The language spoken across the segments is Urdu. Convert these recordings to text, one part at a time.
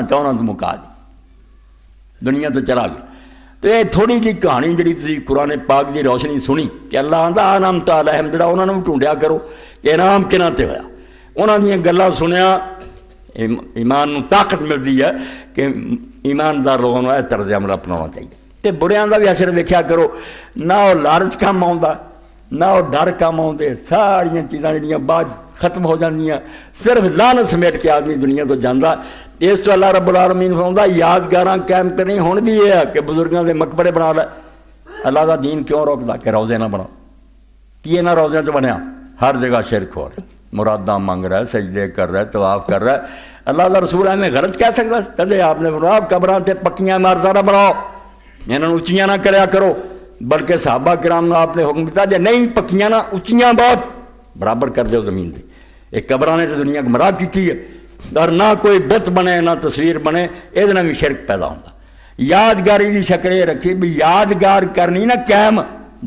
چاہنا تو مکا دی دنیا تو چلا گیا. تو یہ تھوڑی جی کہانی جی تھی قرآن پاک کی روشنی سنی کہ اللہ آندا انعام علیہم جڑا انہوں نے ڈھونڈیا کرو کہ انعام کنہاں تے ہویا. انہوں نے گلاں سنیا ایمان نو طاقت ملتی ہے کہ ایماندار لوگوں کو یہ طرز عمل اپنانا چاہیے. تو بریاں کا بھی اثر ویکھیا کرو نہ وہ لالچ کم آتا نہ وہ ڈر کم آتے ساریا چیزاں جہاں بعد ختم ہو جاندیاں صرف لعنت سمیٹ کے آدمی دنیا تو جانا. اس تو اللہ رب العالمین فرماتا یادگاراں قائم کرنی ہن بھی یہ ہے کہ بزرگاں دے مقبرے بنا لے. اللہ دا دین کیوں روکدا کہ روزے نہ بناؤ کی نہ روزے چ بنیا ہر جگہ شرک ہو رہا ہے مراداں منگ رہا ہے سجدے کر رہا ہے طواف کر رہا ہے. اللہ دا رسول ہمیں غلط کہہ سکتا کدے آپ نے بناؤ قبراں تے پکیاں عمارتاں نہ بناؤ انہاں اونچیاں نہ کریا کرو بلکہ صحابہ کرام نے آپ نے حکم دیتا جے نہیں پکیاں نہ اونچیاں بہت برابر کر دو زمین دے. ایک قبراں نے تو دنیا گمراہ کیتی ہے اور نہ کوئی بت بنے نہ تصویر بنے یہ بھی شرک پیدا ہوتا. یادگاری کی شکل یہ رکھی بھی یادگار کرنی نہ قائم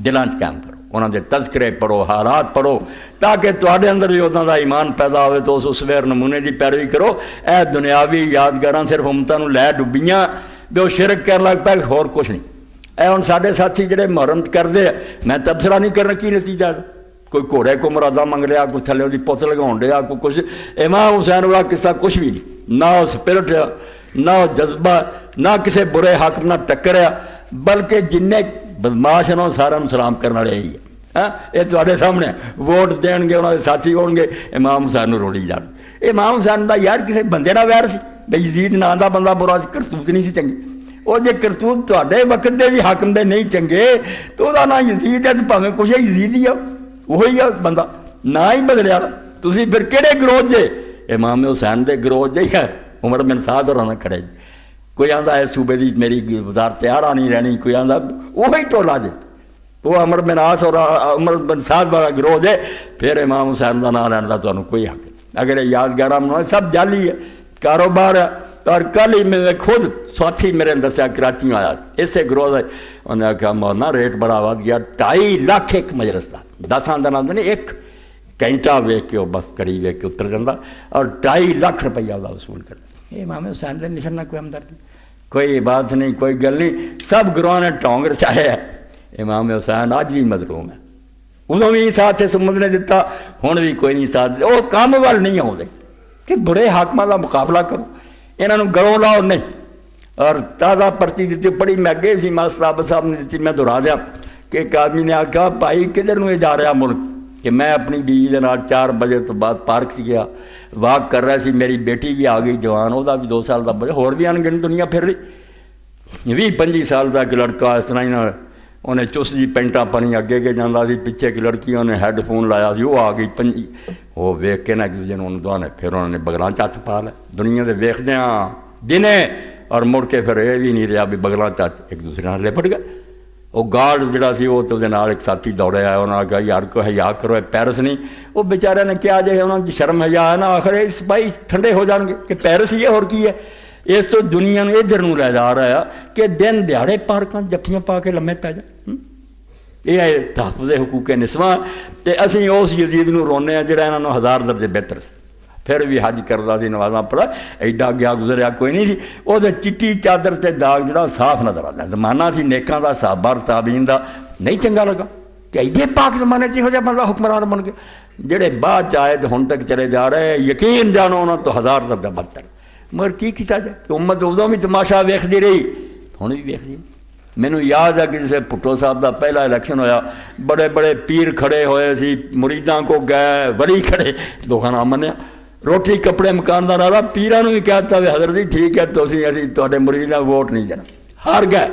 دلان چ قائم کرو انہوں دے تذکرے پڑھو حالات پڑھو تاکہ تواڈے اندر بھی انہاں دا ایمان پیدا ہوئے تو اس ویر نمونے دی پیروی کرو. اے دنیاوی یادگاراں صرف امتاں نوں لے ڈبیاں بھی وہ شرک کر لگ پے ہور کچھ نہیں. اے ہن ساڈے ساتھی جڑے محرم کردے میں تبصرہ نہیں کرنا کی نتیجہ کوئی گھوڑے کو مرادہ منگ لیا کوئی تھلے وہ پت لگاؤ ڈیا کوئی کچھ. امام حسین والا قصہ کچھ بھی نہیں نہ وہ سپرٹ نہ وہ جذبہ نہ کسی برے حاکم نہ ٹکریا بلکہ جن بدماش ہیں سارا سلام کرنے والے یہی ہے. یہ تے سامنے ووٹ دین گے انہوں کے ساتھی ہون گے امام حسین روڑی جان. امام حسین کا یار کسی بندے کا ویر سی بھائی یزید نا کا بندہ برا کرتوت نہیں سی چنگی. وہ جے کرتوت تے وقت دے بھی حاکم دے نہیں چنگے تو وہ نا یزید ہے تو پاویں کچھ ہے یزید ہی ہے وہی ہے بندہ نہ ہی بدلیا. تسی پھر کہڑے گروہ جے امام حسین دے گروہ جے ہے عمر بن سعد اور نہ کھڑے. کوئی آندا ہے صوبے دی میری وزارت تیار نہیں رہنی کوئی آندا وہی ٹولا جے وہ عمر بن عاص اور عمر بن سعد والا گروہ جے پھر امام حسین کا نام لینے کا تمہیں کوئی حق نہیں. اگر یہ یادگار سب جعلی ہے کاروبار ہے. اور کل ہی میں خود ساتھی میرے دسیا کراچی میں آیا اسے گروہ سے انہوں نے کہا مولانا ریٹ بڑا ود گیا 2.5 لاکھ ایک مجلس کا 10 دن نہیں ایک گھنٹہ ویک کے وہ بس کری ویک کے اتر جاتا اور 2.5 لاکھ روپیہ وہ وصول کرتا. یہ امام حسین کا مشن نہ کوئی ہمدردی کوئی بات نہیں کوئی گل نہیں سب گروہ نے ٹونگ رچایا ہے. امام حسین آج بھی مظلوم ہے ادوں بھی ساتھ سمجھ نے دیتا ہوں بھی کوئی نہیں ساتھ وہ کام وال نہیں آتے کہ برے حاکموں کا مقابلہ کرو انہوں گلوں لاؤ نہیں. اور تازہ پرچی دیتی پڑھی میں اگے سی ماسٹر عابد صاحب نے دیتی میں دہرا دیا کہ ایک آدمی نے آخیا بھائی کدھر نو جا رہا ملک کہ میں اپنی بیوی کے نال 4 بجے تو بعد پارک سے گیا واک کر رہا سی میری بیٹی بھی آ گئی جوان وہ بھی 2 سال کا بچہ ہور بھی ان گن دنیا پھر رہی 20-25 سال کا ایک لڑکا اس طرح ہی نہ انہیں چس جی پینٹاں پانی اگے کے جانا سی پیچھے ایک لڑکی انہیں ہیڈ فون لایا سی وہ آ گئی 5 وہ ویخ کے نہ ایک دوسرے نے دعانے پھر انہوں نے بغلاں چچ پا لیا دنیا دے ویخدے ہاں دنے اور مڑ کے پھر یہ بھی نہیں رہا بھی بغلاں چچ ایک دوسرے نال لپٹ گئے. وہ گارڈ جڑا سی وہ تو ایک ساتھی دوڑے آیا انہوں نے کہا یار کو حیا کرو پیرس نہیں. وہ بیچارے نے کیا جائے انہوں نے شرم حیا ہے نا آخر سپاہی ٹھنڈے ہو جان گے کہ پیرس ہی ہے اور کی ہے. اس تو دنیا نے ادھر نو لے جا رہا ہے کہ دن دیہڑے پارکاں جفیاں پا کے لمے پی جائیں. یہ ہے تحفظ حقوق نسواں. تے اسی اس یزید نو رونے ہیں جڑا انہوں 1000 درجے بہتر سی پھر بھی حج کرتا سی نمازاں پڑھا ایڈا گیا گزریا کوئی نہیں سی. وہ چٹی چادر تے داغ جڑا صاف نظر آتا زمانہ سی نیکاں دا صحابہ تابعین دا نہیں چنگا لگا کہ ایڈے پاک زمانے چ یہو جہا بندہ حکمران بن گیا. جڑے بعد آئے تو ہن تک چلے جا رہے یقین جانو انہوں تو 1000 درجہ بدتر. مگر کی کیتا جائے کہ امت ادوں بھی تماشا ویکھدی رہی ہن بھی ویکھدی. مینوں یاد ہے کہ جسے بھٹو صاحب دا پہلا الیکشن ہویا بڑے بڑے پیر کھڑے ہوئے سی مریداں کو گئے ولی کھڑے لوگاں نہ منیا روٹی کپڑے مکان دا نارا پیراں نوں بھی کہتا بھی حضرت جی ٹھیک ہے تسی اسی تواڈے مرید نوں ووٹ نہیں دینا. ہار گئے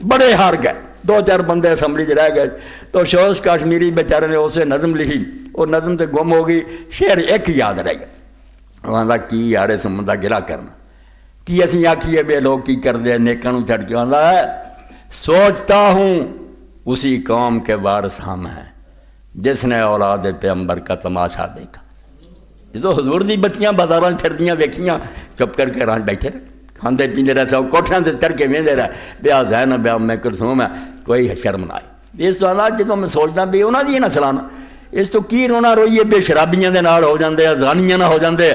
بڑے ہار گئے 2-4 بندے اسمبلی چ رہ گئے. تو شوراش کشمیری بیچارے نے اسے نظم لکھی وہ نظم تے گم ہو گئی شعر ایک یاد رہ گیا. وہ آندا کی یار سمن دا گلا کرنا کی اسی آکھیے بے لوگ کی کردے نیکاں نوں چھڈ کے. آندا ہے سوچتا ہوں اسی قوم کے وارث ہم ہیں جس نے اولاد پیغمبر کا تماشا دیکھا. جدو حضور دی بچیاں بازاراں پھردیاں ویکھیاں چپ کر کے راہ بیٹھے رہے کھاندے پیندے رہے سب کوٹھیاں تے چڑھ کے ویندے رہے بیا زین بیا میں کلثوم ہے کوئی شرم نہ آئی. اس تو اللہ جدوں میں سوچدا بھی انہاں دی نہ چلانا اس تو کی رونا روئیے بے شرابیاں دے نال ہو جاندے ہیں، زانیاں نہ ہو جاندے،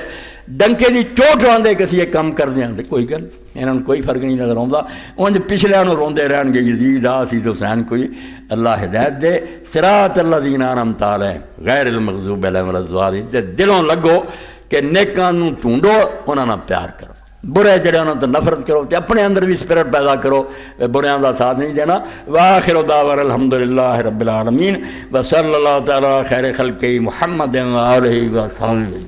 ڈنکے دی چوٹ راندے کہ اسی یہ کم کر دیں، کوئی گل انہوں نے کوئی فرق نہیں نظر آتا، انج پچھلے روندے رہن گے یزید حسین حسین کوئی، اللہ ہدایت دے، صراط الذین انعمت علیہم غیر المغضوب علیہم ولا الضالین، تے دلوں لگو کہ نیکاں نوں ڈھونڈو، انہاں نال پیار کرو، برے جڑے انہاں تو نفرت کرو، تے اپنے اندر بھی سپرٹ پیدا کرو، بریاں دا ساتھ نہیں دینا۔ وآخر دعوانا الحمدللہ رب العالمین وصلی اللہ تعالی خیر خلقہ محمد وآلہ وصحبہ۔